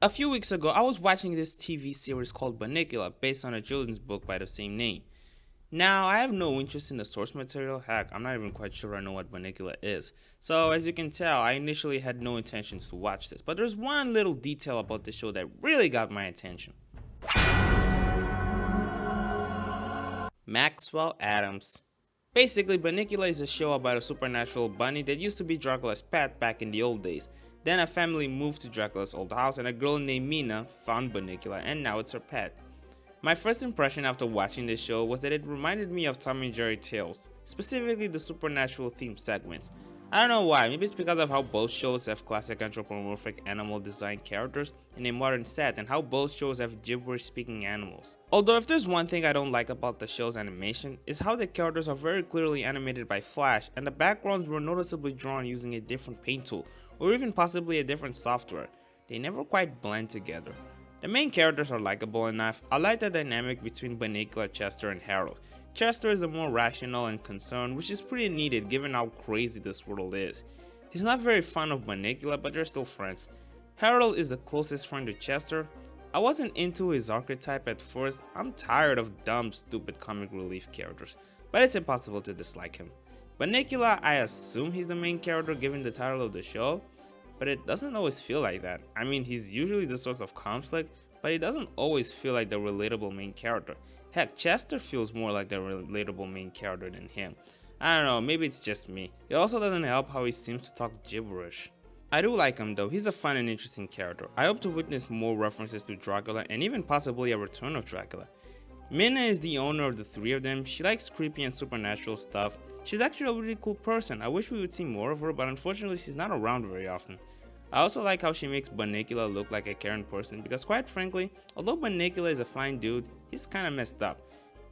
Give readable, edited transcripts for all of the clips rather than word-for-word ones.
A few weeks ago, I was watching this TV series called Bunnicula based on a children's book by the same name. Now, I have no interest in the source material, heck, I'm not even quite sure I know what Bunnicula is. So, as you can tell, I initially had no intentions to watch this, but there's one little detail about the show that really got my attention. Maxwell Adams. Basically, Bunnicula is a show about a supernatural bunny that used to be Dracula's pet back in the old days. Then a family moved to Dracula's old house and a girl named Mina found Bunnicula and now it's her pet. My first impression after watching this show was that it reminded me of Tom and Jerry tales, specifically the supernatural themed segments. I don't know why, maybe it's because of how both shows have classic anthropomorphic animal design characters in a modern set and how both shows have gibberish speaking animals. Although if there's one thing I don't like about the show's animation is how the characters are very clearly animated by Flash and the backgrounds were noticeably drawn using a different paint tool or even possibly a different software. They never quite blend together. The main characters are likable enough. I like the dynamic between Bunnicula, Chester, and Harold. Chester is the more rational and concerned, which is pretty needed given how crazy this world is. He's not very fond of Bunnicula, but they're still friends. Harold is the closest friend to Chester. I wasn't into his archetype at first. I'm tired of dumb, stupid comic relief characters, but it's impossible to dislike him. Bunnicula, I assume he's the main character given the title of the show, but it doesn't always feel like that. I mean, he's usually the source of conflict, but he doesn't always feel like the relatable main character. Heck, Chester feels more like the relatable main character than him. I don't know, maybe it's just me. It also doesn't help how he seems to talk gibberish. I do like him though, he's a fun and interesting character. I hope to witness more references to Dracula and even possibly a return of Dracula. Mina is the owner of the three of them. She likes creepy and supernatural stuff. She's actually a really cool person. I wish we would see more of her, but unfortunately she's not around very often. I also like how she makes Bunnicula look like a caring person because quite frankly, although Bunnicula is a fine dude, he's kinda messed up.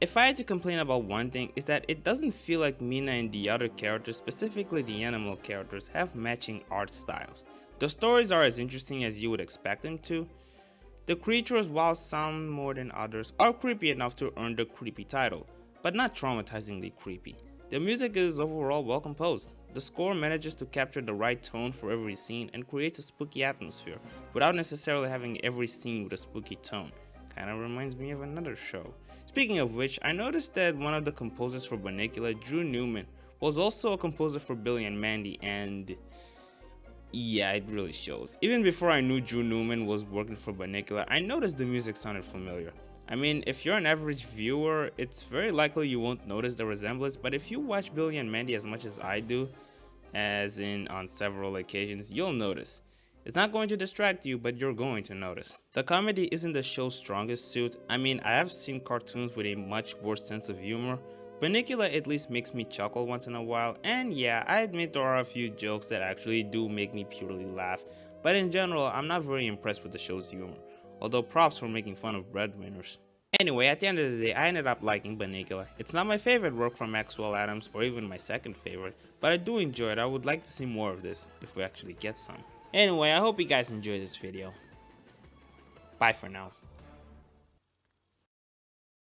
If I had to complain about one thing, is that it doesn't feel like Mina and the other characters, specifically the animal characters, have matching art styles. The stories are as interesting as you would expect them to. The creatures, while some more than others, are creepy enough to earn the creepy title, but not traumatizingly creepy. The music is overall well composed. The score manages to capture the right tone for every scene and creates a spooky atmosphere, without necessarily having every scene with a spooky tone. Kinda reminds me of another show. Speaking of which, I noticed that one of the composers for Bunnicula, Drew Newman, was also a composer for Billy and Mandy, and yeah, it really shows. Even before I knew Drew Newman was working for Bunnicula, I noticed the music sounded familiar. I mean, if you're an average viewer, it's very likely you won't notice the resemblance, but if you watch Billy and Mandy as much as I do, as in on several occasions, you'll notice. It's not going to distract you, but you're going to notice. The comedy isn't the show's strongest suit. I mean, I have seen cartoons with a much worse sense of humor. Bunnicula at least makes me chuckle once in a while, and yeah, I admit there are a few jokes that actually do make me purely laugh, but in general, I'm not very impressed with the show's humor, although props for making fun of breadwinners. Anyway, at the end of the day, I ended up liking Bunnicula. It's not my favorite work from Maxwell Adams, or even my second favorite, but I do enjoy it. I would like to see more of this, if we actually get some. Anyway, I hope you guys enjoyed this video. Bye for now.